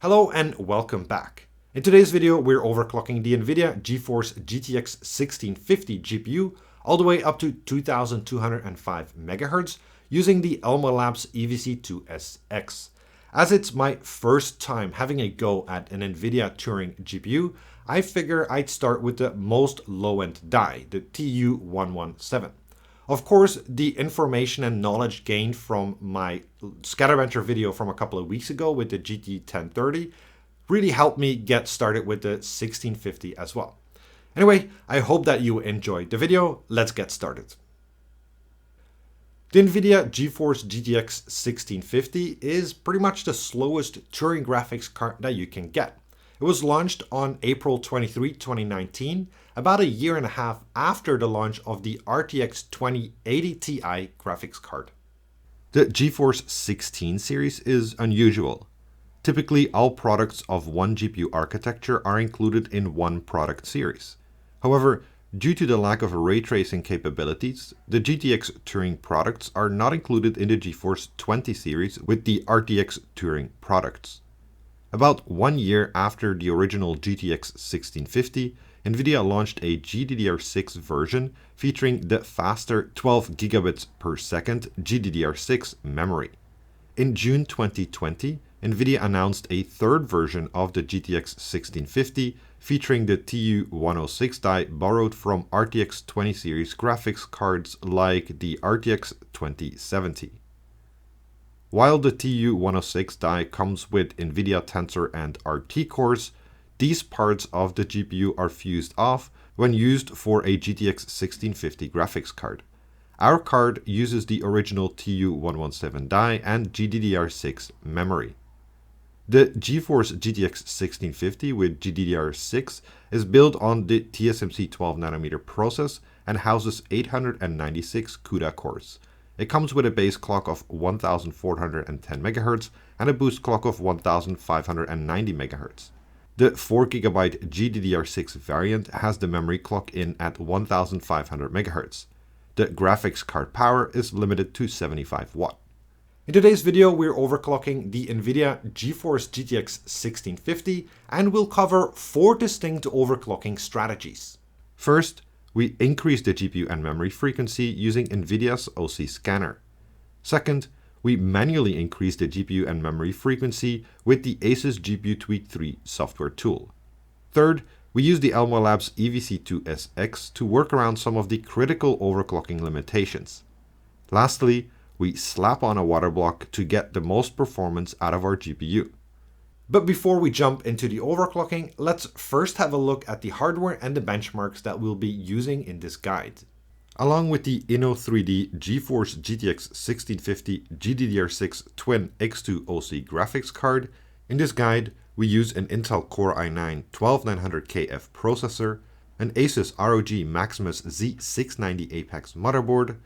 Hello and welcome back. In today's video, we're overclocking the NVIDIA GeForce GTX 1650 GPU all the way up to 2205 MHz using the ElmorLabs EVC2SX. As it's my first time having a go at an NVIDIA Turing GPU, I figure I'd start with the most low-end die, the TU117. Of course, the information and knowledge gained from my SkatterBencher video from a couple of weeks ago with the GT1030 really helped me get started with the 1650 as well. Anyway, I hope that you enjoyed the video. Let's get started. The NVIDIA GeForce GTX 1650 is pretty much the slowest Turing graphics card that you can get. It was launched on April 23, 2019, about a year and a half after the launch of the RTX 2080 Ti graphics card. The GeForce 16 series is unusual. Typically, all products of one GPU architecture are included in one product series. However, due to the lack of ray tracing capabilities, the GTX Turing products are not included in the GeForce 20 series with the RTX Turing products. About 1 year after the original GTX 1650, NVIDIA launched a GDDR6 version featuring the faster 12 gigabits per second GDDR6 memory. In June 2020, NVIDIA announced a third version of the GTX 1650 featuring the TU106 die borrowed from RTX 20 series graphics cards like the RTX 2070. While the TU106 die comes with NVIDIA Tensor and RT cores, these parts of the GPU are fused off when used for a GTX 1650 graphics card. Our card uses the original TU117 die and GDDR6 memory. The GeForce GTX 1650 with GDDR6 is built on the TSMC 12nm process and houses 896 CUDA cores. It comes with a base clock of 1410 MHz and a boost clock of 1590 MHz. The 4GB GDDR6 variant has the memory clock in at 1500 MHz. The graphics card power is limited to 75 watt. In today's video, we're overclocking the NVIDIA GeForce GTX 1650 and we'll cover 4 distinct overclocking strategies. First, we increase the GPU and memory frequency using NVIDIA's OC scanner. Second, we manually increase the GPU and memory frequency with the ASUS GPU Tweak 3 software tool. Third, we use the ElmorLabs EVC2SX to work around some of the critical overclocking limitations. Lastly, we slap on a water block to get the most performance out of our GPU. But before we jump into the overclocking, let's first have a look at the hardware and the benchmarks that we'll be using in this guide. Along with the Inno3D GeForce GTX 1650 GDDR6 Twin X2 OC graphics card, in this guide we use an Intel Core i9-12900KF processor, an ASUS ROG Maximus Z690 Apex motherboard,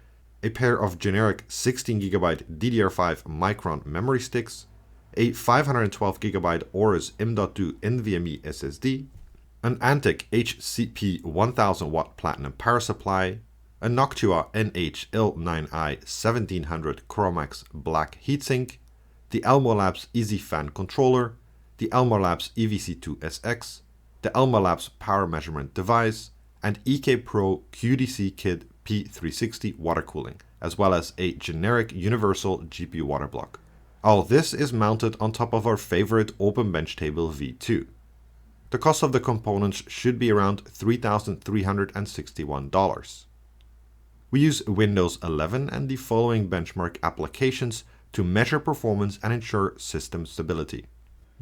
a pair of generic 16GB DDR5 Micron memory sticks, a 512GB Aorus M.2 NVMe SSD, an Antec HCP 1000W Platinum power supply, a Noctua NH-IL9i 1700 Chromax black heatsink, the ElmorLabs EasyFan controller, the ElmorLabs EVC2SX, the ElmorLabs power measurement device, and EK Pro QDC Kit P360 water cooling, as well as a generic universal GPU water block. All this is mounted on top of our favorite open bench table V2. The cost of the components should be around $3,361. We use Windows 11 and the following benchmark applications to measure performance and ensure system stability.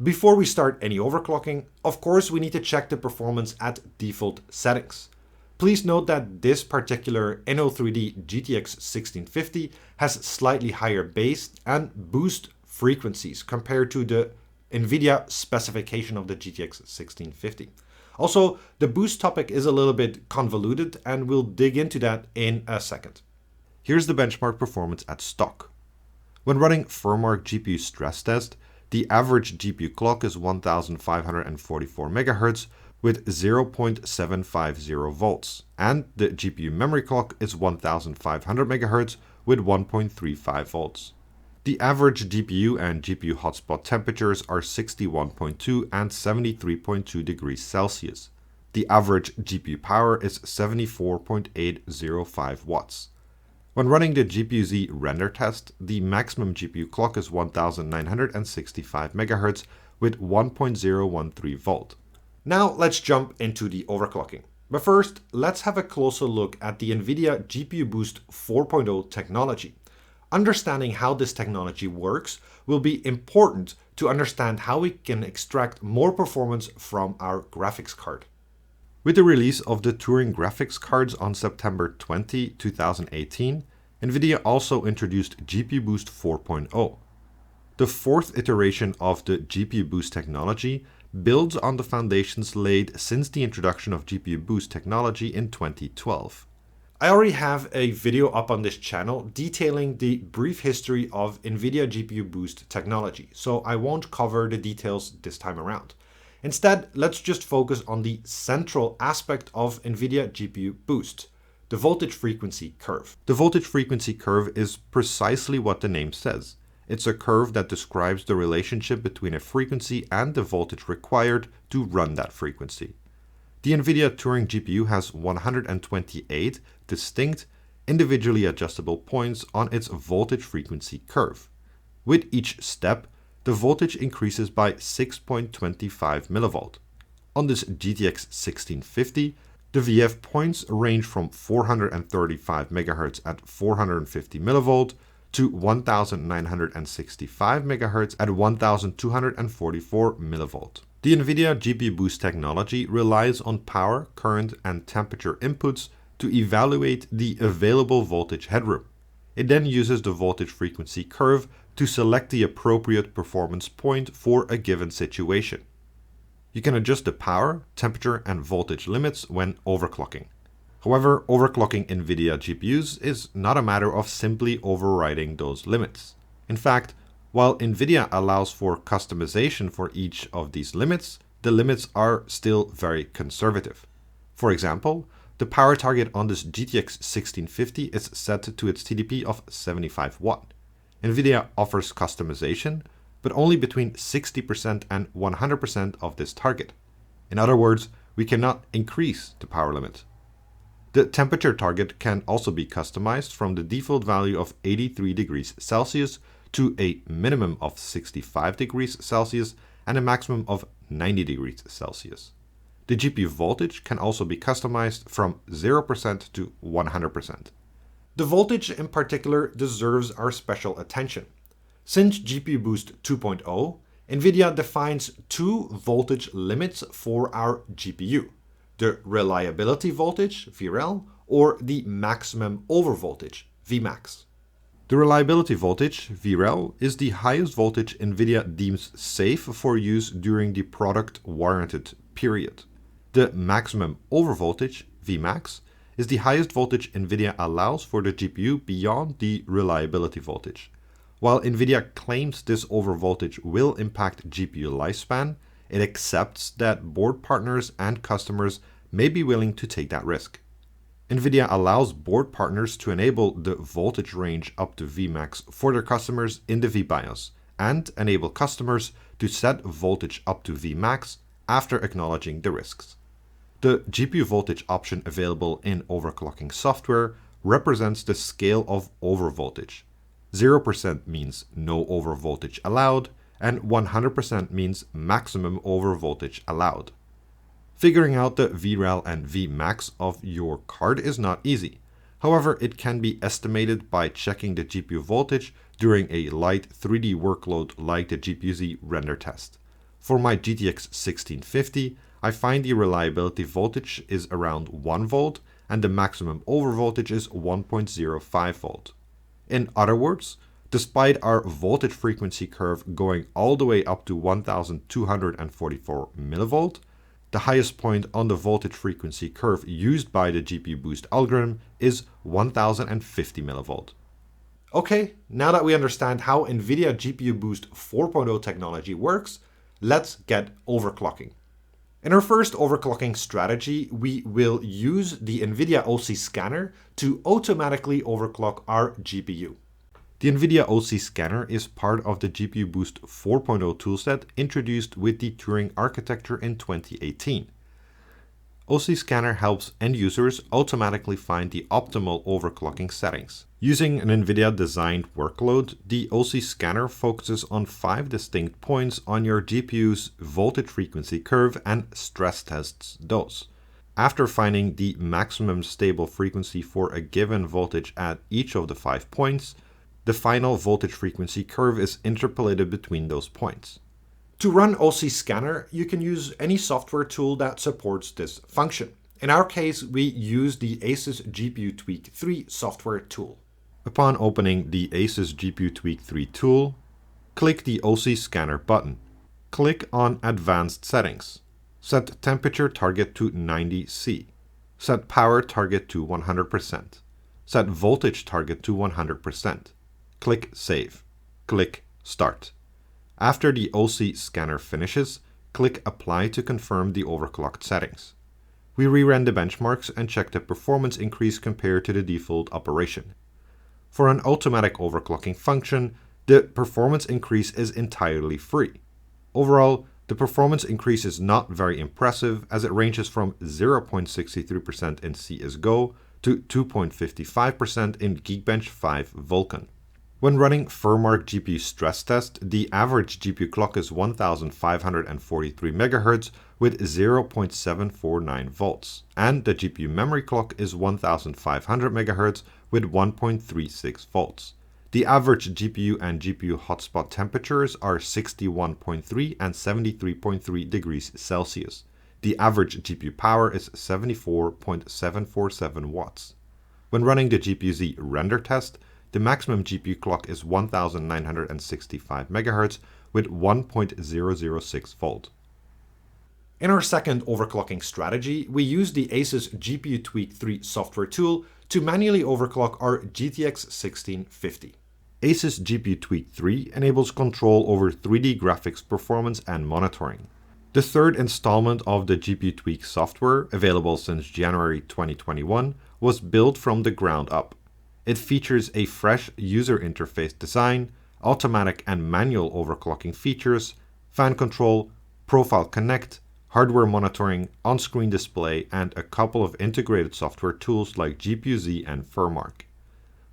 Before we start any overclocking, of course we need to check the performance at default settings. Please note that this particular Inno3D GTX 1650 has slightly higher base and boost frequencies compared to the NVIDIA specification of the GTX 1650. Also, the boost topic is a little bit convoluted and we'll dig into that in a second. Here's the benchmark performance at stock. When running Firmark GPU stress test, the average GPU clock is 1544 MHz with 0.750 volts, and the GPU memory clock is 1500 MHz with 1.35 volts. The average GPU and GPU hotspot temperatures are 61.2 and 73.2 degrees Celsius. The average GPU power is 74.805 watts. When running the GPU-Z render test, the maximum GPU clock is 1965 MHz with 1.013 volt. Now let's jump into the overclocking. But first, let's have a closer look at the NVIDIA GPU Boost 4.0 technology. Understanding how this technology works will be important to understand how we can extract more performance from our graphics card. With the release of the Turing graphics cards on September 20, 2018, NVIDIA also introduced GPU Boost 4.0. The fourth iteration of the GPU Boost technology builds on the foundations laid since the introduction of GPU Boost technology in 2012. I already have a video up on this channel detailing the brief history of NVIDIA GPU Boost technology, so I won't cover the details this time around. Instead, let's just focus on the central aspect of NVIDIA GPU Boost, the voltage frequency curve. The voltage frequency curve is precisely what the name says. It's a curve that describes the relationship between a frequency and the voltage required to run that frequency. The NVIDIA Turing GPU has 128 distinct, individually adjustable points on its voltage frequency curve. With each step, the voltage increases by 6.25 mV. On this GTX 1650, the VF points range from 435 MHz at 450 mV to 1965 MHz at 1244 mV. The NVIDIA GPU Boost technology relies on power, current, and temperature inputs to evaluate the available voltage headroom. It then uses the voltage frequency curve to select the appropriate performance point for a given situation. You can adjust the power, temperature, and voltage limits when overclocking. However, overclocking NVIDIA GPUs is not a matter of simply overriding those limits. In fact, while NVIDIA allows for customization for each of these limits, the limits are still very conservative. For example, the power target on this GTX 1650 is set to its TDP of 75 watt. NVIDIA offers customization, but only between 60% and 100% of this target. In other words, we cannot increase the power limit. The temperature target can also be customized from the default value of 83 degrees Celsius to a minimum of 65 degrees Celsius and a maximum of 90 degrees Celsius. The GPU voltage can also be customized from 0% to 100%. The voltage in particular deserves our special attention. Since GPU Boost 2.0, NVIDIA defines two voltage limits for our GPU: the reliability voltage, VREL, or the maximum overvoltage, Vmax. The reliability voltage, VREL, is the highest voltage NVIDIA deems safe for use during the product warranted period. The maximum overvoltage, Vmax, is the highest voltage NVIDIA allows for the GPU beyond the reliability voltage. While NVIDIA claims this overvoltage will impact GPU lifespan, it accepts that board partners and customers may be willing to take that risk. NVIDIA allows board partners to enable the voltage range up to Vmax for their customers in the vBIOS and enable customers to set voltage up to Vmax after acknowledging the risks. The GPU voltage option available in overclocking software represents the scale of overvoltage. 0% means no overvoltage allowed, and 100% means maximum overvoltage allowed. Figuring out the VREL and Vmax of your card is not easy. However, it can be estimated by checking the GPU voltage during a light 3D workload like the GPU-Z render test. For my GTX 1650, I find the reliability voltage is around 1 volt and the maximum overvoltage is 1.05 volt. In other words, despite our voltage frequency curve going all the way up to 1244 mV, the highest point on the voltage frequency curve used by the GPU Boost algorithm is 1050 mV. Okay, now that we understand how NVIDIA GPU Boost 4.0 technology works, let's get overclocking. In our first overclocking strategy, we will use the NVIDIA OC scanner to automatically overclock our GPU. The NVIDIA OC Scanner is part of the GPU Boost 4.0 toolset introduced with the Turing architecture in 2018. OC Scanner helps end users automatically find the optimal overclocking settings. Using an NVIDIA-designed workload, the OC Scanner focuses on 5 distinct points on your GPU's voltage frequency curve and stress tests those. After finding the maximum stable frequency for a given voltage at each of the 5 points, the final voltage frequency curve is interpolated between those points. To run OC Scanner, you can use any software tool that supports this function. In our case, we use the Asus GPU Tweak 3 software tool. Upon opening the Asus GPU Tweak 3 tool, click the OC Scanner button. Click on Advanced Settings. Set temperature target to 90°C. Set power target to 100%. Set voltage target to 100%. Click Save. Click Start. After the OC Scanner finishes, click Apply to confirm the overclocked settings. We rerun the benchmarks and check the performance increase compared to the default operation. For an automatic overclocking function, the performance increase is entirely free. Overall, the performance increase is not very impressive as it ranges from 0.63% in CSGO to 2.55% in Geekbench 5 Vulkan. When running FurMark GPU stress test, the average GPU clock is 1543 MHz with 0.749 volts, and the GPU memory clock is 1500 MHz with 1.36 volts. The average GPU and GPU hotspot temperatures are 61.3 and 73.3 degrees Celsius. The average GPU power is 74.747 watts. When running the GPU-Z render test, the maximum GPU clock is 1965 MHz with 1.006 volt. In our second overclocking strategy, we use the Asus GPU Tweak 3 software tool to manually overclock our GTX 1650. Asus GPU Tweak 3 enables control over 3D graphics performance and monitoring. The third installment of the GPU Tweak software, available since January 2021, was built from the ground up. It features a fresh user interface design, automatic and manual overclocking features, fan control, profile connect, hardware monitoring, on-screen display, and a couple of integrated software tools like GPU-Z and FurMark.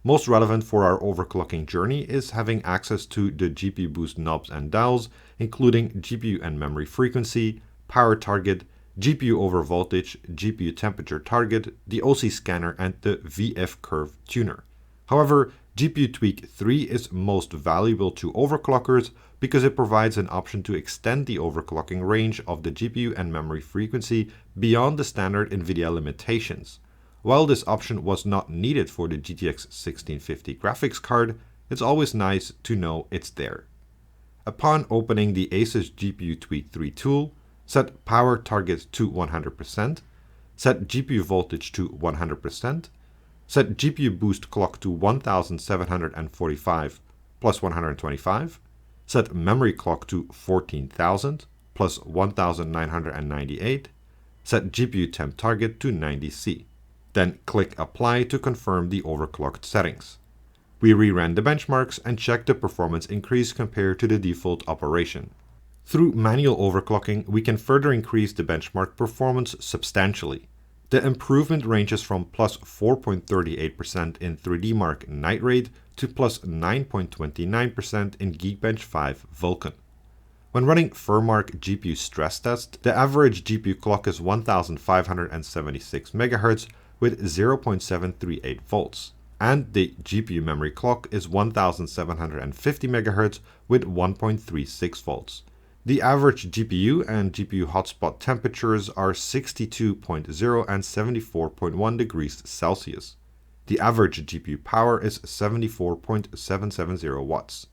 Most relevant for our overclocking journey is having access to the GPU Boost knobs and dials, including GPU and memory frequency, power target, GPU over voltage, GPU temperature target, the OC Scanner, and the VF Curve tuner. However, GPU Tweak 3 is most valuable to overclockers because it provides an option to extend the overclocking range of the GPU and memory frequency beyond the standard NVIDIA limitations. While this option was not needed for the GTX 1650 graphics card, it's always nice to know it's there. Upon opening the Asus GPU Tweak 3 tool, set power target to 100%, set GPU voltage to 100%, set GPU boost clock to 1745 plus 125, set memory clock to 14,000 plus 1998, set GPU temp target to 90°C. Then click Apply to confirm the overclocked settings. We reran the benchmarks and checked the performance increase compared to the default operation. Through manual overclocking, we can further increase the benchmark performance substantially. The improvement ranges from plus 4.38% in 3DMark Night Raid to plus 9.29% in Geekbench 5 Vulkan. When running FurMark GPU stress test, the average GPU clock is 1576 MHz with 0.738 volts, and the GPU memory clock is 1750 MHz with 1.36 volts. The average GPU and GPU hotspot temperatures are 62.0 and 74.1 degrees Celsius. The average GPU power is 74.770 watts.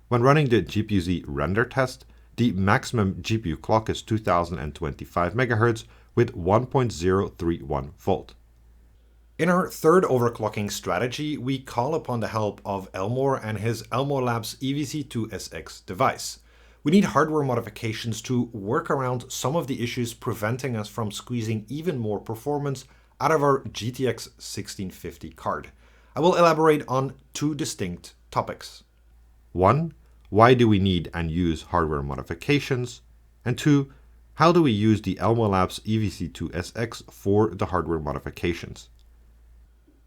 When running the GPU-Z render test, the maximum GPU clock is 2025 MHz with 1.031 volt. In our third overclocking strategy, we call upon the help of Elmor and his ElmorLabs EVC2SX device. We need hardware modifications to work around some of the issues preventing us from squeezing even more performance out of our GTX 1650 card. I will elaborate on two distinct topics. 1. Why do we need and use hardware modifications? And 2. How do we use the ElmorLabs EVC2SX for the hardware modifications?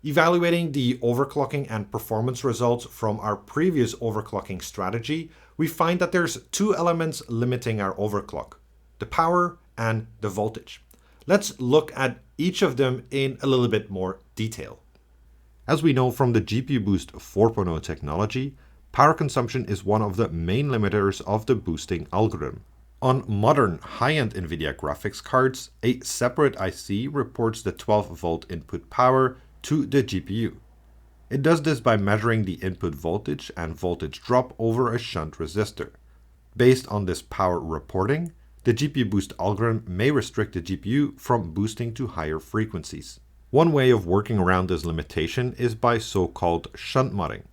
Evaluating the overclocking and performance results from our previous overclocking strategy, we find that there's two elements limiting our overclock: the power and the voltage. Let's look at each of them in a little bit more detail. As we know from the GPU Boost 4.0 technology, power consumption is one of the main limiters of the boosting algorithm. On modern high-end NVIDIA graphics cards, a separate IC reports the 12-volt input power to the GPU. It does this by measuring the input voltage and voltage drop over a shunt resistor. Based on this power reporting, the GPU Boost algorithm may restrict the GPU from boosting to higher frequencies. One way of working around this limitation is by so-called shunt modding.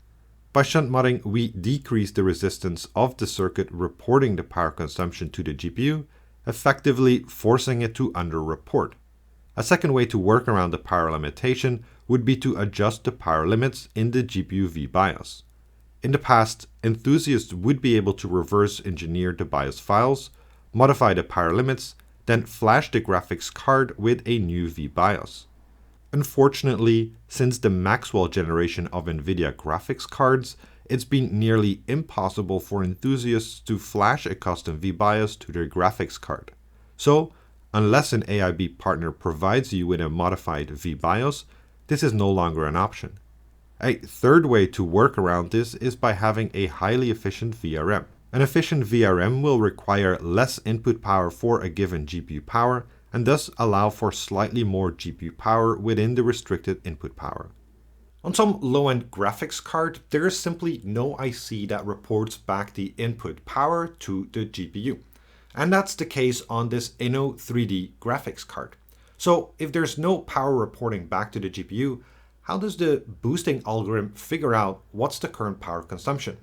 By shunt modding, we decrease the resistance of the circuit reporting the power consumption to the GPU, effectively forcing it to underreport. A second way to work around the power limitation would be to adjust the power limits in the GPU VBIOS. In the past, enthusiasts would be able to reverse engineer the BIOS files, modify the power limits, then flash the graphics card with a new VBIOS. Unfortunately, since the Maxwell generation of NVIDIA graphics cards, it's been nearly impossible for enthusiasts to flash a custom VBIOS to their graphics card. So, unless an AIB partner provides you with a modified VBIOS, this is no longer an option. A third way to work around this is by having a highly efficient VRM. An efficient VRM will require less input power for a given GPU power, and thus allow for slightly more GPU power within the restricted input power. On some low-end graphics card, there is simply no IC that reports back the input power to the GPU. And that's the case on this Inno3D graphics card. So if there's no power reporting back to the GPU, how does the boosting algorithm figure out what's the current power consumption?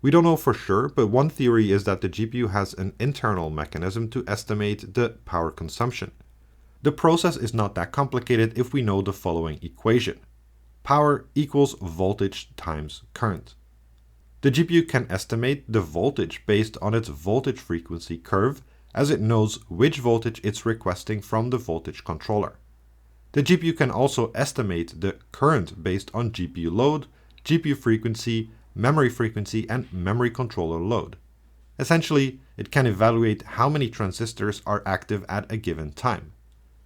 We don't know for sure, but one theory is that the GPU has an internal mechanism to estimate the power consumption. The process is not that complicated if we know the following equation. Power equals voltage times current. The GPU can estimate the voltage based on its voltage frequency curve, as it knows which voltage it's requesting from the voltage controller. The GPU can also estimate the current based on GPU load, GPU frequency, memory frequency, and memory controller load. Essentially, it can evaluate how many transistors are active at a given time.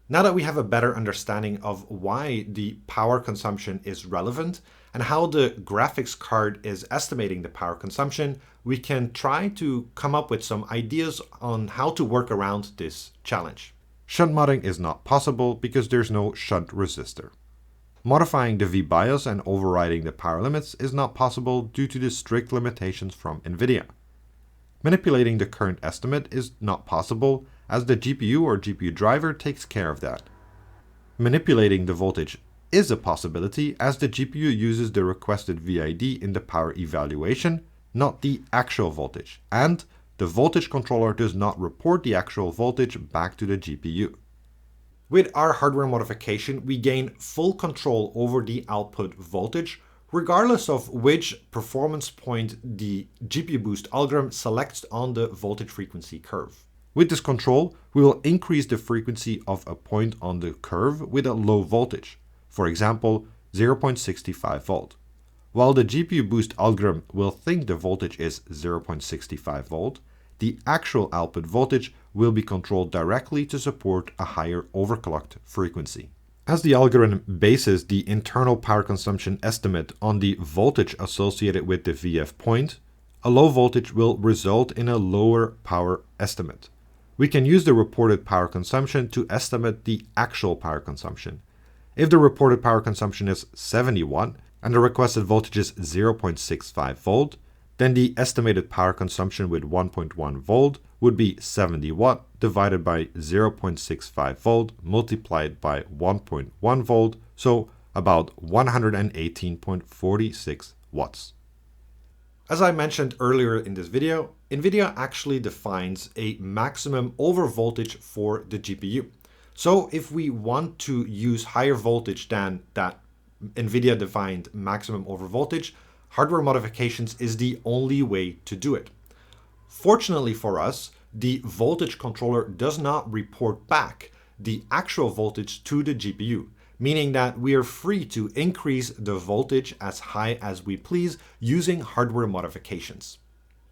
Now that we have a better understanding of why the power consumption is relevant and how the graphics card is estimating the power consumption, we can try to come up with some ideas on how to work around this challenge. Shunt modding is not possible because there's no shunt resistor. Modifying the VBIOS and overriding the power limits is not possible due to the strict limitations from NVIDIA. Manipulating the current estimate is not possible, as the GPU or GPU driver takes care of that. Manipulating the voltage is a possibility, as the GPU uses the requested VID in the power evaluation, not the actual voltage, and the voltage controller does not report the actual voltage back to the GPU. With our hardware modification, we gain full control over the output voltage, regardless of which performance point the GPU Boost algorithm selects on the voltage frequency curve. With this control, we will increase the frequency of a point on the curve with a low voltage, for example 0.65 volt. While the GPU Boost algorithm will think the voltage is 0.65 volt, the actual output voltage will be controlled directly to support a higher overclocked frequency. As the algorithm bases the internal power consumption estimate on the voltage associated with the VF point, a low voltage will result in a lower power estimate. We can use the reported power consumption to estimate the actual power consumption. If the reported power consumption is 71 and the requested voltage is 0.65 volt, then the estimated power consumption with 1.1 volt would be 70 watt divided by 0.65 volt multiplied by 1.1 volt, so about 118.46 watts. As I mentioned earlier in this video, NVIDIA actually defines a maximum overvoltage for the GPU. So if we want to use higher voltage than that NVIDIA-defined maximum overvoltage, hardware modifications is the only way to do it. Fortunately for us, the voltage controller does not report back the actual voltage to the GPU, meaning that we are free to increase the voltage as high as we please using hardware modifications.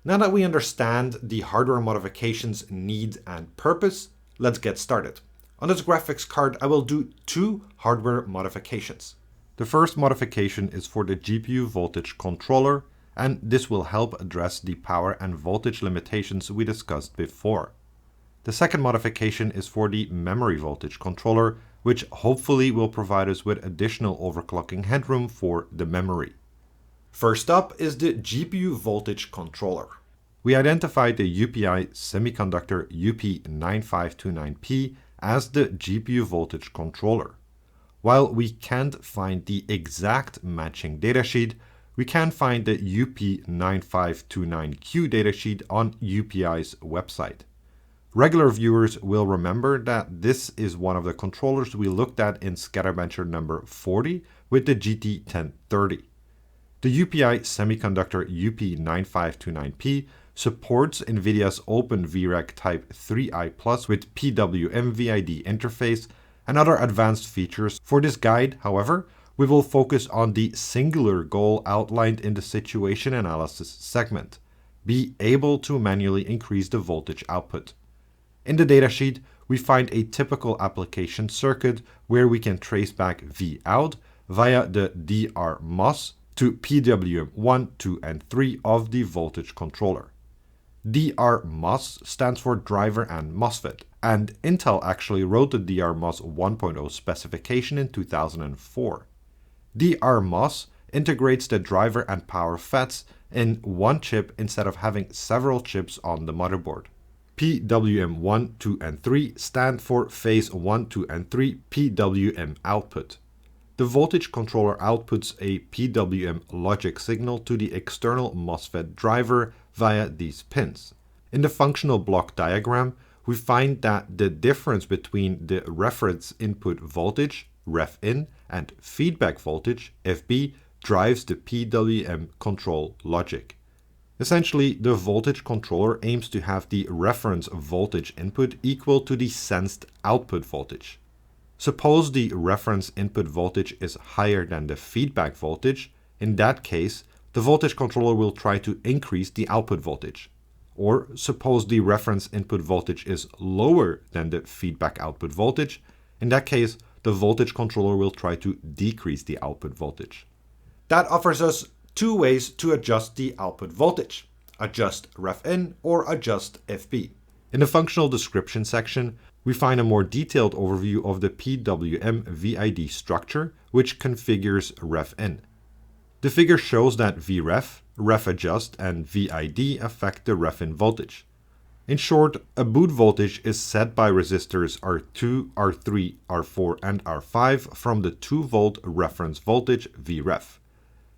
Now that we understand the hardware modifications need and purpose, let's get started. On this graphics card, I will do two hardware modifications. The first modification is for the GPU voltage controller, and this will help address the power and voltage limitations we discussed before. The second modification is for the memory voltage controller, which hopefully will provide us with additional overclocking headroom for the memory. First up is the GPU voltage controller. We identified the UPI semiconductor UP9529P as the GPU voltage controller. While we can't find the exact matching datasheet, we can find the UP9529Q datasheet on UPI's website. Regular viewers will remember that this is one of the controllers we looked at in SkatterBencher number 40 with the GT1030. The UPI semiconductor UP9529P supports NVIDIA's Open VRAC Type 3i Plus with PWM VID interface and other advanced features. For this guide, however, we will focus on the singular goal outlined in the situation analysis segment: be able to manually increase the voltage output. In the datasheet, we find a typical application circuit where we can trace back Vout via the DRMOS to PWM 1, 2, and 3 of the voltage controller. DRMOS stands for driver and MOSFET, and Intel actually wrote the DRMOS 1.0 specification in 2004. DRMOS integrates the driver and power FETs in one chip instead of having several chips on the motherboard. PWM 1, 2, and 3 stand for phase 1, 2, and 3 PWM output. The voltage controller outputs a PWM logic signal to the external MOSFET driver via these pins. In the functional block diagram, we find that the difference between the reference input voltage, ref in, and feedback voltage, FB, drives the PWM control logic. Essentially, the voltage controller aims to have the reference voltage input equal to the sensed output voltage. Suppose the reference input voltage is higher than the feedback voltage. In that case, the voltage controller will try to increase the output voltage. Or suppose the reference input voltage is lower than the feedback output voltage. In that case, the voltage controller will try to decrease the output voltage. That offers us two ways to adjust the output voltage: adjust ref in or adjust FB. In the functional description section, we find a more detailed overview of the PWM VID structure, which configures ref in. The figure shows that VREF, ref adjust, and VID affect the ref in voltage. In short, a boot voltage is set by resistors R2, R3, R4, and R5 from the 2-volt reference voltage VREF.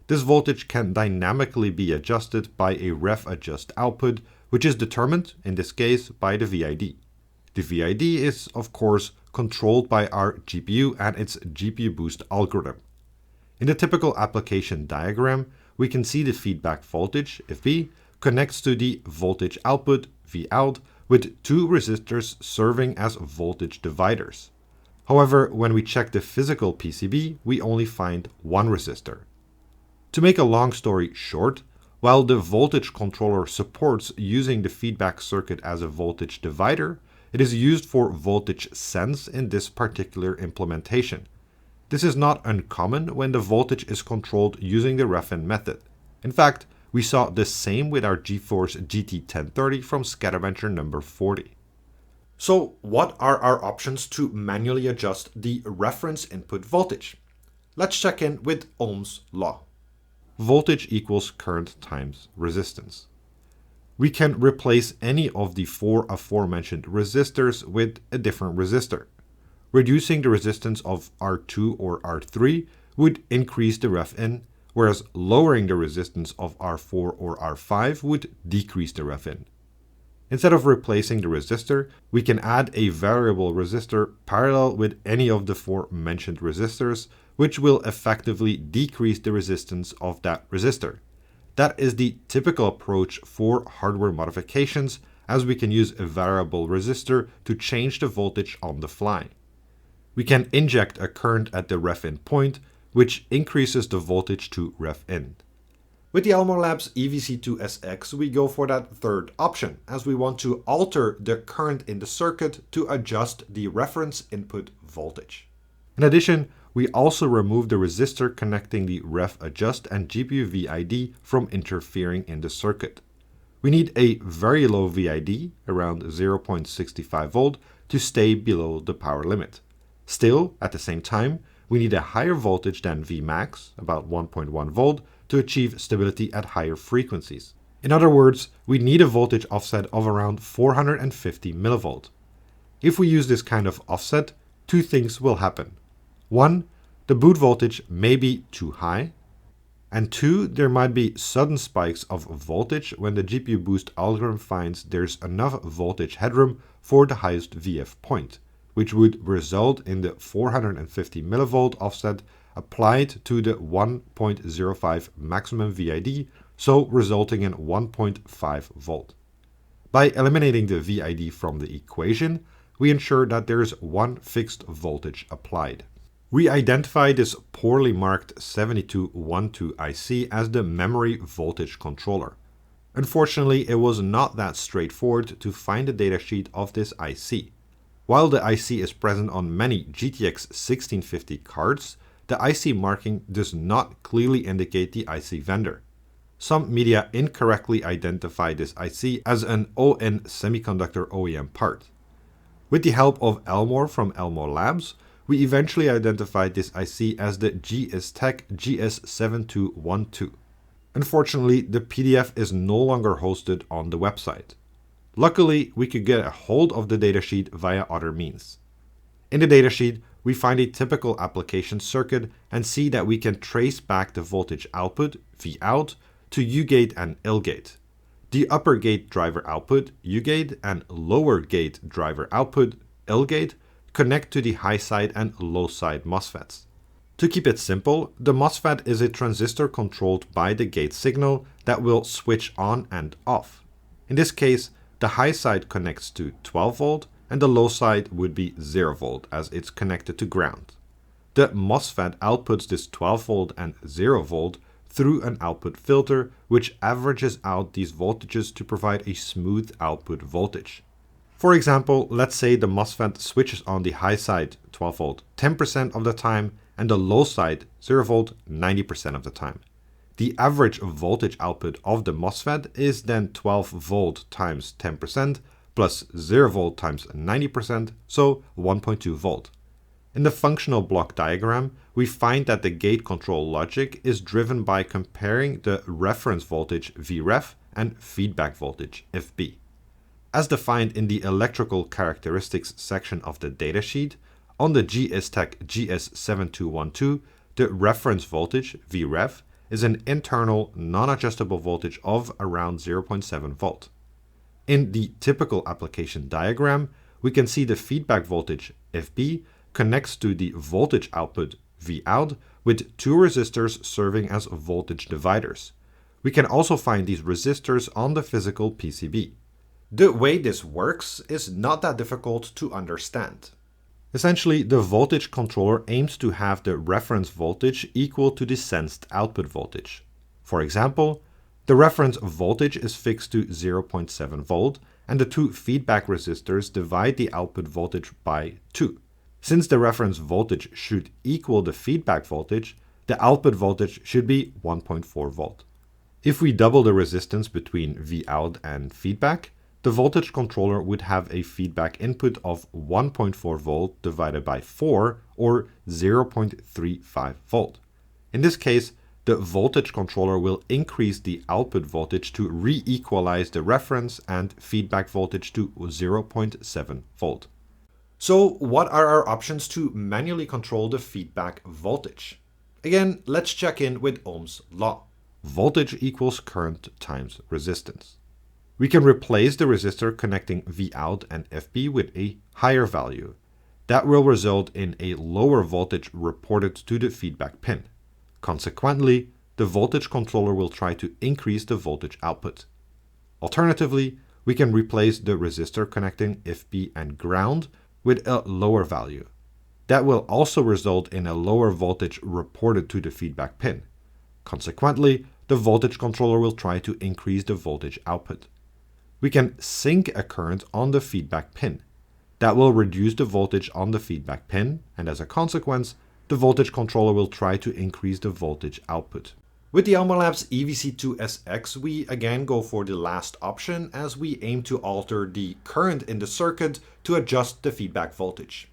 This voltage can dynamically be adjusted by a ref adjust output, which is determined, in this case, by the VID. The VID is, of course, controlled by our GPU and its GPU boost algorithm. In the typical application diagram, we can see the feedback voltage, FB, connects to the voltage output, Vout, with two resistors serving as voltage dividers. However, when we check the physical PCB, we only find one resistor. To make a long story short, while the voltage controller supports using the feedback circuit as a voltage divider, it is used for voltage sense in this particular implementation. This is not uncommon when the voltage is controlled using the ref-in method. In fact, we saw the same with our GeForce GT1030 from SkatterBencher number 40. So what are our options to manually adjust the reference input voltage? Let's check in with Ohm's law. Voltage equals current times resistance. We can replace any of the four aforementioned resistors with a different resistor. Reducing the resistance of R2 or R3 would increase the ref-in, whereas lowering the resistance of R4 or R5 would decrease the ref-in. Instead of replacing the resistor, we can add a variable resistor parallel with any of the four mentioned resistors, which will effectively decrease the resistance of that resistor. That is the typical approach for hardware modifications, as we can use a variable resistor to change the voltage on the fly. We can inject a current at the ref-in point, which increases the voltage to ref-in. With the ElmorLabs EVC2SX, we go for that third option, as we want to alter the current in the circuit to adjust the reference input voltage. In addition, we also remove the resistor connecting the ref adjust and GPU VID from interfering in the circuit. We need a very low VID, around 0.65 volt, to stay below the power limit. Still, at the same time, we need a higher voltage than Vmax, about 1.1 volt, to achieve stability at higher frequencies. In other words, we need a voltage offset of around 450 millivolt. If we use this kind of offset, two things will happen. One, the boot voltage may be too high. And two, there might be sudden spikes of voltage when the GPU boost algorithm finds there's enough voltage headroom for the highest VF point, which would result in the 450 millivolt offset applied to the 1.05 maximum VID, so resulting in 1.5 volt. By eliminating the VID from the equation, we ensure that there is one fixed voltage applied. We identify this poorly marked 7212 IC as the memory voltage controller. Unfortunately, it was not that straightforward to find the datasheet of this IC. While the IC is present on many GTX 1650 cards, the IC marking does not clearly indicate the IC vendor. Some media incorrectly identify this IC as an ON semiconductor OEM part. With the help of Elmor from ElmorLabs, we eventually identified this IC as the GSTech GS7212. Unfortunately, the PDF is no longer hosted on the website. Luckily, we could get a hold of the datasheet via other means. In the datasheet, we find a typical application circuit and see that we can trace back the voltage output, Vout, to U-gate and L-gate. The upper gate driver output, U-gate, and lower gate driver output, L-gate, connect to the high side and low side MOSFETs. To keep it simple, the MOSFET is a transistor controlled by the gate signal that will switch on and off. In this case, the high side connects to 12 volt and the low side would be 0 volt as it's connected to ground. The MOSFET outputs this 12 volt and 0 volt through an output filter, which averages out these voltages to provide a smooth output voltage. For example, let's say the MOSFET switches on the high side 12 volt 10% of the time and the low side 0 volt 90% of the time. The average voltage output of the MOSFET is then 12 volt times 10% plus 0 volt times 90%, so 1.2 volt. In the functional block diagram, we find that the gate control logic is driven by comparing the reference voltage Vref and feedback voltage FB. As defined in the electrical characteristics section of the datasheet, on the GSTech GS7212, the reference voltage Vref is an internal non-adjustable voltage of around 0.7 volt. In the typical application diagram, we can see the feedback voltage FB connects to the voltage output Vout with two resistors serving as voltage dividers. We can also find these resistors on the physical PCB. The way this works is not that difficult to understand. Essentially, the voltage controller aims to have the reference voltage equal to the sensed output voltage. For example, the reference voltage is fixed to 0.7 volt and the two feedback resistors divide the output voltage by 2. Since the reference voltage should equal the feedback voltage, the output voltage should be 1.4 volt. If we double the resistance between Vout and feedback, the voltage controller would have a feedback input of 1.4 volt divided by 4 or 0.35 volt. In this case, the voltage controller will increase the output voltage to re-equalize the reference and feedback voltage to 0.7 volt. So what are our options to manually control the feedback voltage? Again, let's check in with Ohm's law. Voltage equals current times resistance. We can replace the resistor connecting Vout and FB with a higher value. That will result in a lower voltage reported to the feedback pin. Consequently, the voltage controller will try to increase the voltage output. Alternatively, we can replace the resistor connecting FP and ground with a lower value. That will also result in a lower voltage reported to the feedback pin. Consequently, the voltage controller will try to increase the voltage output. We can sink a current on the feedback pin. That will reduce the voltage on the feedback pin, and as a consequence, the voltage controller will try to increase the voltage output. With the ElmorLabs EVC2SX, we again go for the last option as we aim to alter the current in the circuit to adjust the feedback voltage.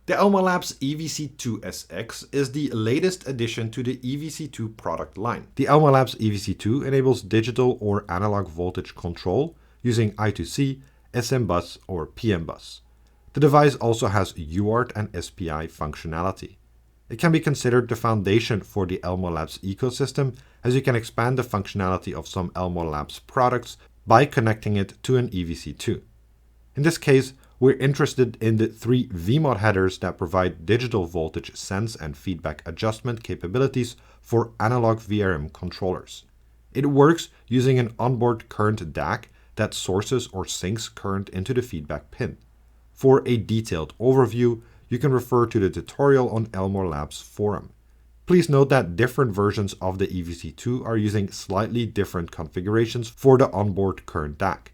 The ElmorLabs EVC2SX is the latest addition to the EVC2 product line. The ElmorLabs EVC2 enables digital or analog voltage control using I2C, SM bus, or PM bus. The device also has UART and SPI functionality. It can be considered the foundation for the ElmorLabs ecosystem, as you can expand the functionality of some ElmorLabs products by connecting it to an EVC2. In this case, we're interested in the 3 VMod headers that provide digital voltage sense and feedback adjustment capabilities for analog VRM controllers. It works using an onboard current DAC that sources or sinks current into the feedback pin. For a detailed overview, you can refer to the tutorial on ElmorLabs forum. Please note that different versions of the EVC2 are using slightly different configurations for the onboard current DAC.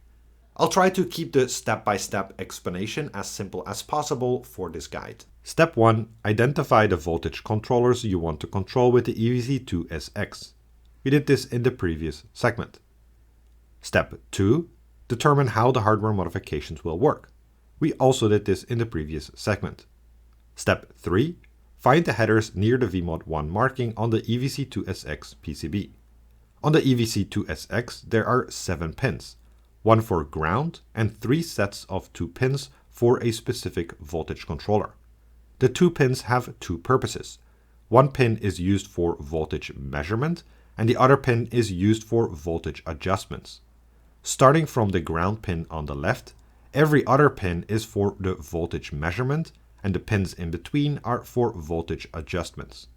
I'll try to keep the step-by-step explanation as simple as possible for this guide. Step 1. Identify the voltage controllers you want to control with the EVC2SX. We did this in the previous segment. Step 2. Determine how the hardware modifications will work. We also did this in the previous segment. Step 3. Find the headers near the VMod1 marking on the EVC2SX PCB. On the EVC2SX, there are 7 pins, 1 for ground and 3 sets of 2 pins for a specific voltage controller. The 2 pins have 2 purposes. One pin is used for voltage measurement and the other pin is used for voltage adjustments. Starting from the ground pin on the left, every other pin is for the voltage measurement and the pins in between are for voltage adjustments.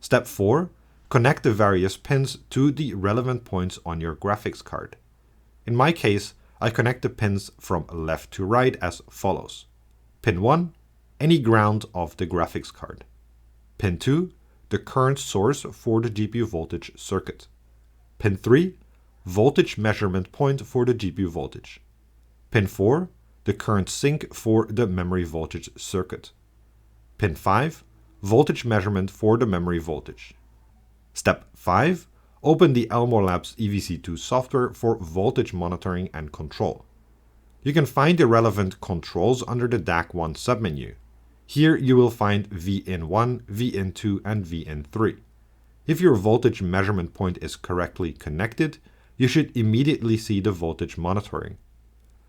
Step 4. Connect the various pins to the relevant points on your graphics card. In my case, I connect the pins from left to right as follows. Pin 1, any ground of the graphics card. Pin 2, the current source for the GPU voltage circuit. Pin 3, voltage measurement point for the GPU voltage. Pin 4, the current sink for the memory voltage circuit. Pin 5, voltage measurement for the memory voltage. Step 5. Open the ElmorLabs EVC2 software for voltage monitoring and control. You can find the relevant controls under the DAC1 submenu. Here you will find VIN1, VIN2, and VIN3. If your voltage measurement point is correctly connected, you should immediately see the voltage monitoring.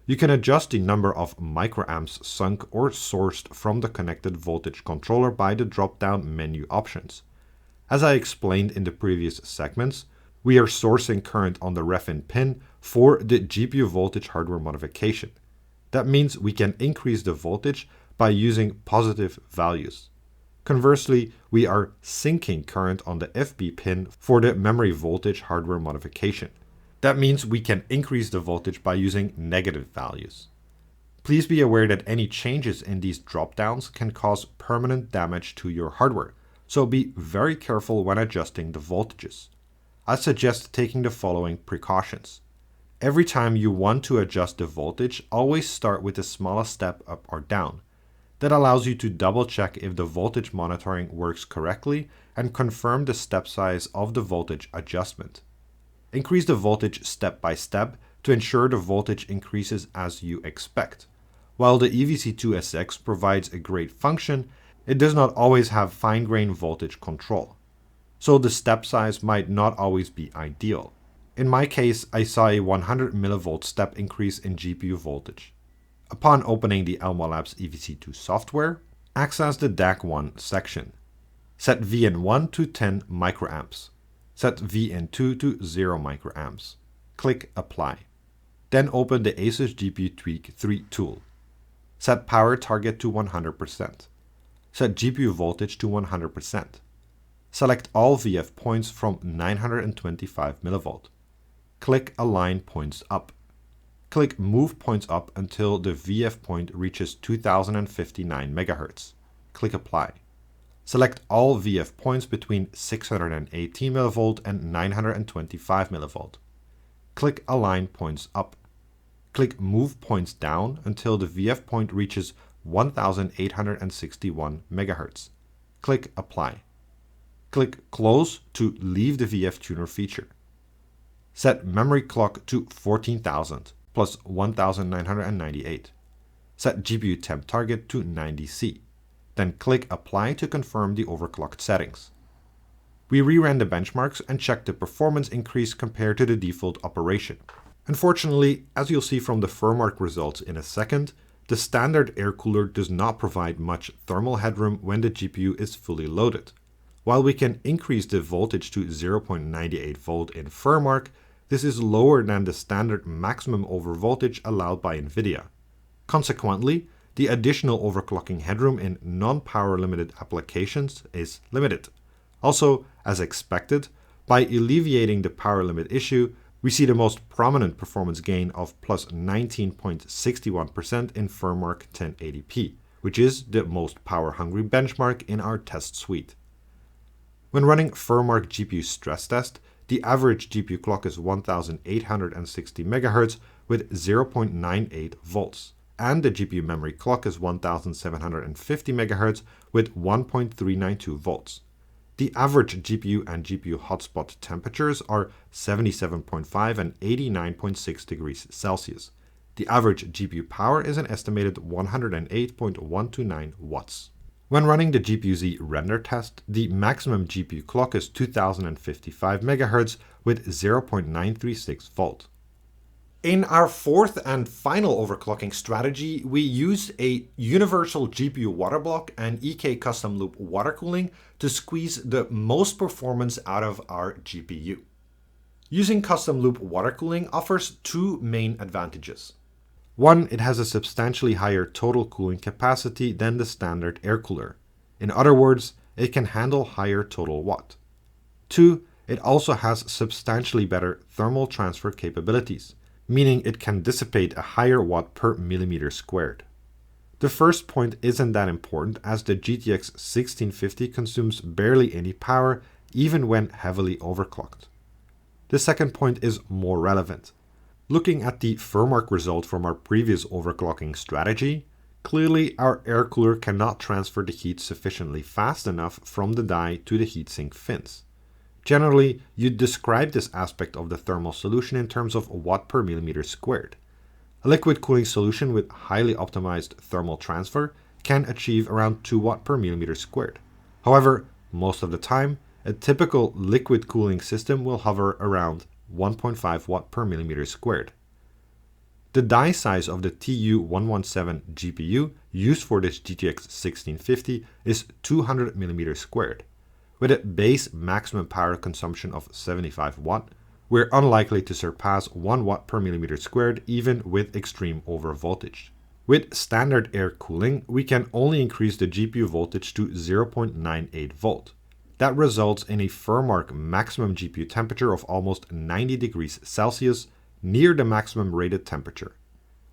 You can adjust the number of microamps sunk or sourced from the connected voltage controller by the drop-down menu options. As I explained in the previous segments, we are sourcing current on the ref-in pin for the GPU voltage hardware modification. That means we can increase the voltage by using positive values. Conversely, we are sinking current on the FB pin for the memory voltage hardware modification. That means we can increase the voltage by using negative values. Please be aware that any changes in these drop-downs can cause permanent damage to your hardware, so be very careful when adjusting the voltages. I suggest taking the following precautions. Every time you want to adjust the voltage, always start with the smallest step up or down. That allows you to double check if the voltage monitoring works correctly and confirm the step size of the voltage adjustment. Increase the voltage step by step to ensure the voltage increases as you expect. While the EVC2SX provides a great function, it does not always have fine-grained voltage control. So the step size might not always be ideal. In my case, I saw a 100 mV step increase in GPU voltage. Upon opening the ElmorLabs EVC2 software, access the DAC1 section. Set VN1 to 10 microamps. Set VN2 to 0 microamps. Click Apply. Then open the Asus GPU Tweak 3 tool. Set power target to 100%. Set GPU voltage to 100%. Select all VF points from 925 mV. Click Align Points Up. Click Move Points Up until the VF point reaches 2059 MHz. Click Apply. Select all VF points between 618 mV and 925 mV. Click Align Points Up. Click Move Points Down until the VF point reaches 1861 MHz. Click Apply. Click Close to leave the VF Tuner feature. Set memory clock to 14,000 plus 1998. Set GPU temp target to 90C. Then click Apply to confirm the overclocked settings. We reran the benchmarks and checked the performance increase compared to the default operation. Unfortunately, as you'll see from the firmware results in a second, the standard air cooler does not provide much thermal headroom when the GPU is fully loaded. While we can increase the voltage to 0.98 volt in firmware, this is lower than the standard maximum overvoltage allowed by NVIDIA. Consequently, the additional overclocking headroom in non-power limited applications is limited. Also, as expected, by alleviating the power limit issue, we see the most prominent performance gain of plus 19.61% in firmware 1080p, which is the most power-hungry benchmark in our test suite. When running firmware GPU stress test, the average GPU clock is 1860 MHz with 0.98 volts, and the GPU memory clock is 1750 MHz with 1.392 volts. The average GPU and GPU hotspot temperatures are 77.5 and 89.6 degrees Celsius. The average GPU power is an estimated 108.129 watts. When running the GPU-Z render test, the maximum GPU clock is 2055 MHz with 0.936 volt. In our fourth and final overclocking strategy, we use a universal GPU water block and EK custom loop water cooling to squeeze the most performance out of our GPU. Using custom loop water cooling offers two main advantages. One, it has a substantially higher total cooling capacity than the standard air cooler. In other words, it can handle higher total watt. Two, it also has substantially better thermal transfer capabilities, meaning it can dissipate a higher watt per millimeter squared. The first point isn't that important as the GTX 1650 consumes barely any power even when heavily overclocked. The second point is more relevant. Looking at the firmware result from our previous overclocking strategy, clearly our air cooler cannot transfer the heat sufficiently fast enough from the die to the heatsink fins. Generally, you'd describe this aspect of the thermal solution in terms of watt per millimeter squared. A liquid cooling solution with highly optimized thermal transfer can achieve around 2 watt per millimeter squared. However, most of the time, a typical liquid cooling system will hover around 1.5 watt per millimeter squared. The die size of the TU117 GPU used for this GTX 1650 is 200 millimeter squared. With a base maximum power consumption of 75 watt, we're unlikely to surpass 1 watt per millimeter squared even with extreme overvoltage. With standard air cooling, we can only increase the GPU voltage to 0.98 volt. That results in a firmware maximum GPU temperature of almost 90 degrees Celsius, near the maximum rated temperature.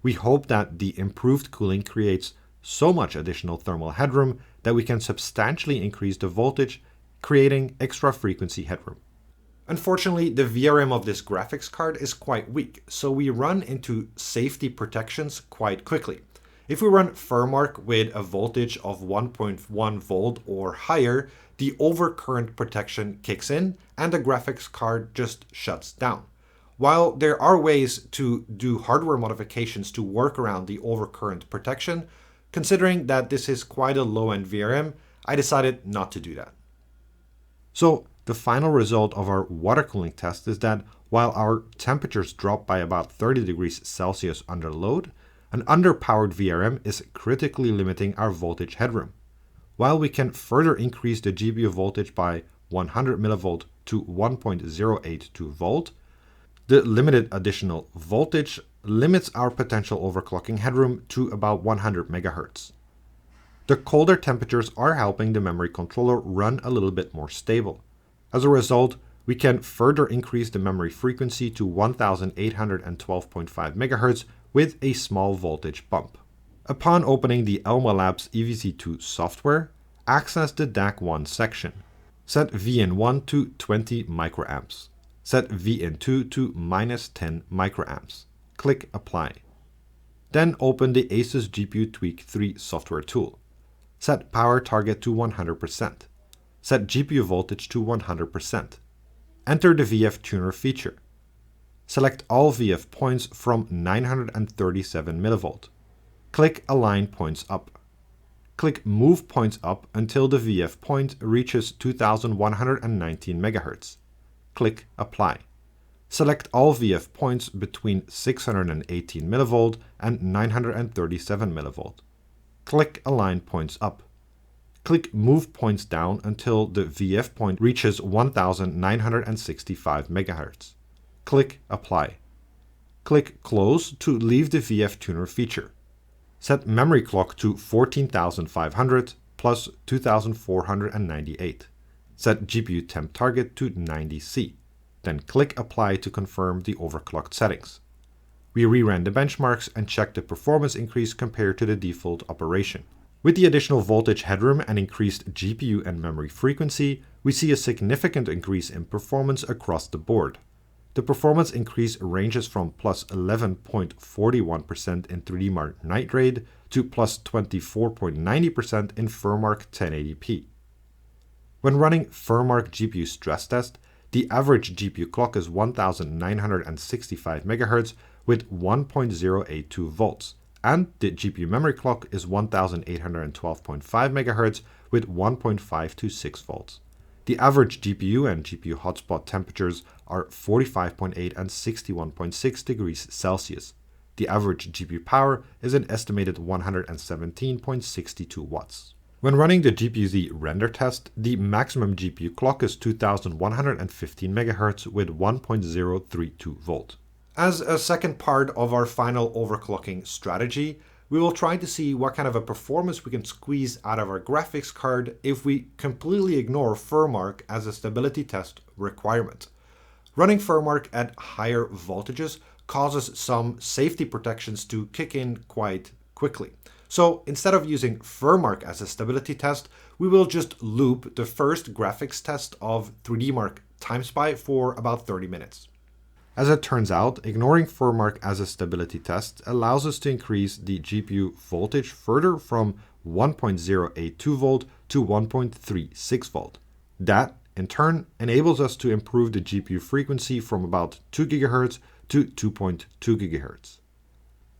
We hope that the improved cooling creates so much additional thermal headroom that we can substantially increase the voltage, creating extra frequency headroom. Unfortunately, the VRM of this graphics card is quite weak, so we run into safety protections quite quickly. If we run firmware with a voltage of 1.1 volt or higher, the overcurrent protection kicks in and the graphics card just shuts down. While there are ways to do hardware modifications to work around the overcurrent protection, considering that this is quite a low-end VRM, I decided not to do that. So the final result of our water cooling test is that while our temperatures drop by about 30 degrees Celsius under load, an underpowered VRM is critically limiting our voltage headroom. While we can further increase the GPU voltage by 100 mV to 1.082 volt, the limited additional voltage limits our potential overclocking headroom to about 100 MHz. The colder temperatures are helping the memory controller run a little bit more stable. As a result, we can further increase the memory frequency to 1812.5 MHz with a small voltage bump. Upon opening the ElmorLabs EVC2 software, access the DAC1 section. Set VN1 to 20 microamps. Set VN2 to -10 microamps. Click Apply. Then open the Asus GPU Tweak 3 software tool. Set power target to 100%. Set GPU voltage to 100%. Enter the VF tuner feature. Select all VF points from 937 mV. Click Align Points Up. Click Move Points Up until the VF point reaches 2119 MHz. Click Apply. Select all VF points between 618 mV and 937 mV. Click Align Points Up. Click Move Points Down until the VF point reaches 1965 MHz. Click Apply. Click Close to leave the VF tuner feature. Set memory clock to 14,500 plus 2,498. Set GPU temp target to 90C. Then click Apply to confirm the overclocked settings. We reran the benchmarks and checked the performance increase compared to the default operation. With the additional voltage headroom and increased GPU and memory frequency, we see a significant increase in performance across the board. The performance increase ranges from plus 11.41% in 3DMark Night Raid to plus 24.90% in FurMark 1080p. When running FurMark GPU stress test, the average GPU clock is 1965 MHz with 1.082 volts, and the GPU memory clock is 1812.5 MHz with 1.526 volts. The average GPU and GPU hotspot temperatures are 45.8 and 61.6 degrees Celsius. The average GPU power is an estimated 117.62 watts. When running the GPU-Z render test, the maximum GPU clock is 2115 MHz with 1.032 volt. As a second part of our final overclocking strategy, we will try to see what kind of a performance we can squeeze out of our graphics card if we completely ignore FurMark as a stability test requirement. Running FurMark at higher voltages causes some safety protections to kick in quite quickly. So instead of using FurMark as a stability test, we will just loop the first graphics test of 3DMark TimeSpy for about 30 minutes. As it turns out, ignoring FurMark as a stability test allows us to increase the GPU voltage further from 1.082 volt to 1.36 volt. That, in turn, enables us to improve the GPU frequency from about 2 GHz to 2.2 GHz.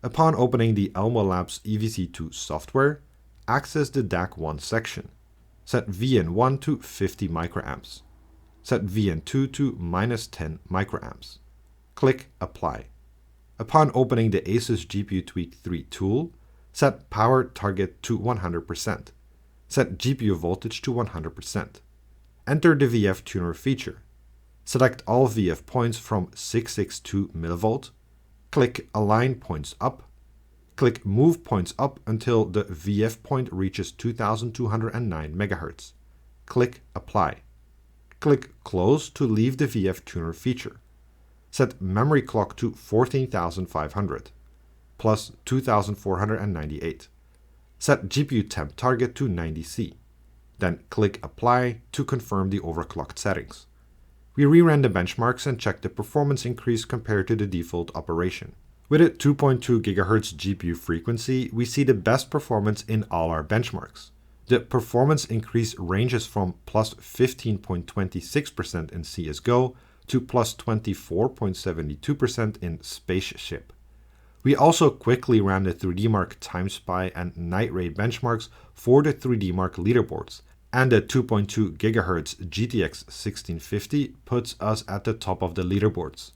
Upon opening the ElmorLabs EVC2 software, access the DAC1 section. Set VN1 to 50 microamps. Set VN2 to -10 microamps. Click Apply. Upon opening the Asus GPU Tweak 3 tool, set power target to 100%. Set GPU voltage to 100%. Enter the VF tuner feature. Select all VF points from 662 mV. Click Align Points Up. Click Move Points Up until the VF point reaches 2209 MHz. Click Apply. Click Close to leave the VF tuner feature. Set memory clock to 14,500 plus 2,498. Set GPU temp target to 90C. Then click Apply to confirm the overclocked settings. We reran the benchmarks and checked the performance increase compared to the default operation. With a 2.2 GHz GPU frequency, we see the best performance in all our benchmarks. The performance increase ranges from plus 15.26% in CSGO to plus 24.72% in Spaceship. We also quickly ran the 3DMark TimeSpy and Night Raid benchmarks for the 3DMark leaderboards, and the 2.2 GHz GTX 1650 puts us at the top of the leaderboards.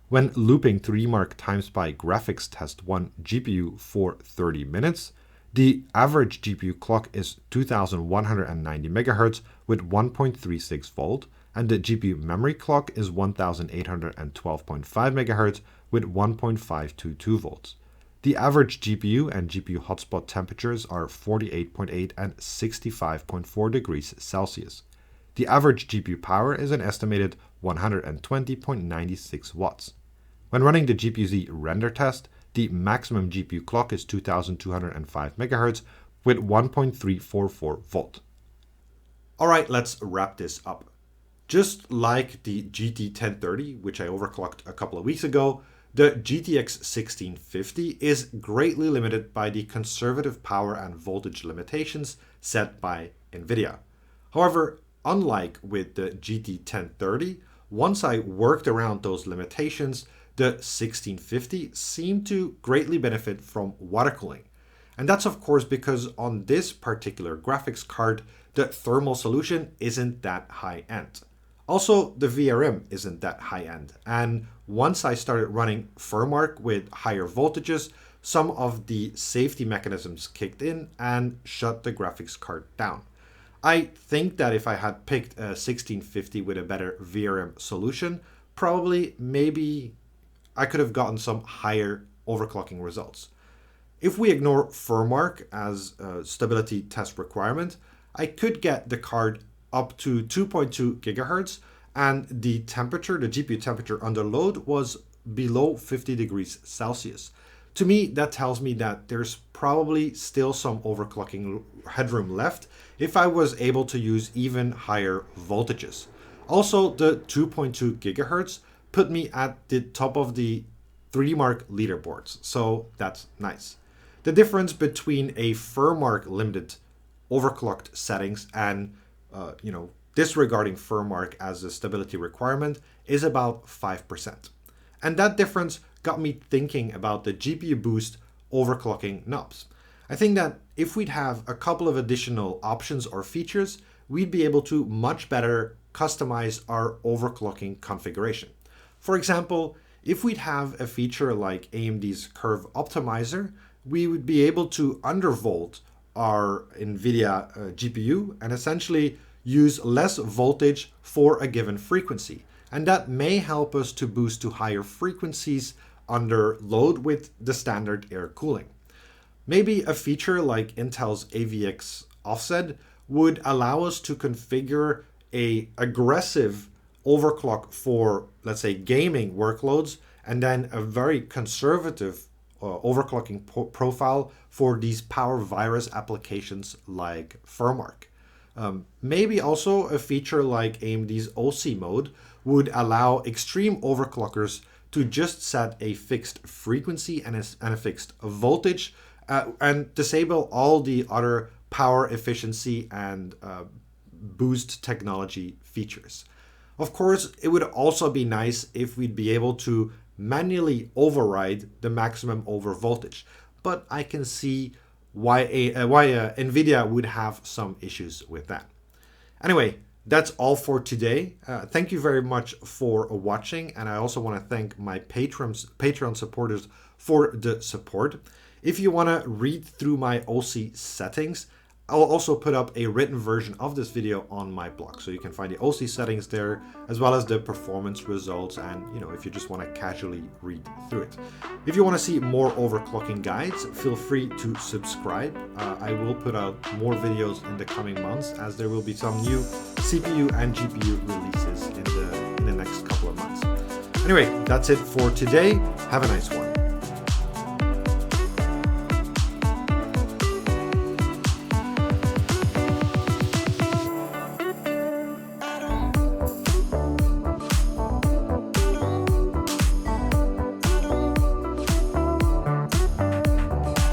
When looping 3DMark TimeSpy Graphics Test 1 GPU for 30 minutes, the average GPU clock is 2190 MHz with 1.36 volt, and the GPU memory clock is 1812.5 MHz with 1.522 volts. The average GPU and GPU hotspot temperatures are 48.8 and 65.4 degrees Celsius. The average GPU power is an estimated 120.96 watts. When running the GPU-Z render test, the maximum GPU clock is 2205 MHz with 1.344 volt. Alright, let's wrap this up. Just like the GT 1030, which I overclocked a couple of weeks ago, the GTX 1650 is greatly limited by the conservative power and voltage limitations set by NVIDIA. However, unlike with the GT 1030, once I worked around those limitations, the 1650 seemed to greatly benefit from water cooling. And that's of course because on this particular graphics card, the thermal solution isn't that high end. Also, the VRM isn't that high end, and once I started running FurMark with higher voltages, some of the safety mechanisms kicked in and shut the graphics card down. I think that if I had picked a 1650 with a better VRM solution, maybe I could have gotten some higher overclocking results. If we ignore FurMark as a stability test requirement, I could get the card up to 2.2 gigahertz, and the GPU temperature under load was below 50 degrees Celsius. To me, that tells me that there's probably still some overclocking headroom left if I was able to use even higher voltages. Also, the 2.2 gigahertz put me at the top of the 3Mark leaderboards, so that's nice. The difference between a FurMark limited overclocked settings and disregarding FurMark as a stability requirement is about 5%. And that difference got me thinking about the GPU boost overclocking knobs. I think that if we'd have a couple of additional options or features, we'd be able to much better customize our overclocking configuration. For example, if we'd have a feature like AMD's Curve Optimizer, we would be able to undervolt our NVIDIA GPU and essentially use less voltage for a given frequency. And that may help us to boost to higher frequencies under load with the standard air cooling. Maybe a feature like Intel's AVX offset would allow us to configure a aggressive overclock for, let's say, gaming workloads, and then a very conservative overclocking profile for these power virus applications like FurMark. Maybe also a feature like AMD's OC mode would allow extreme overclockers to just set a fixed frequency and a fixed voltage and disable all the other power efficiency and boost technology features. Of course, it would also be nice if we'd be able to manually override the maximum overvoltage, but I can see why NVIDIA would have some issues with that. Anyway, that's all for today. Thank you very much for watching, and I also want to thank my Patreon supporters for the support. If you want to read through my OC settings, I'll also put up a written version of this video on my blog, so you can find the OC settings there, as well as the performance results, and if you just want to casually read through it. If you want to see more overclocking guides, feel free to subscribe. I will put out more videos in the coming months, as there will be some new CPU and GPU releases in the next couple of months. Anyway, that's it for today. Have a nice one.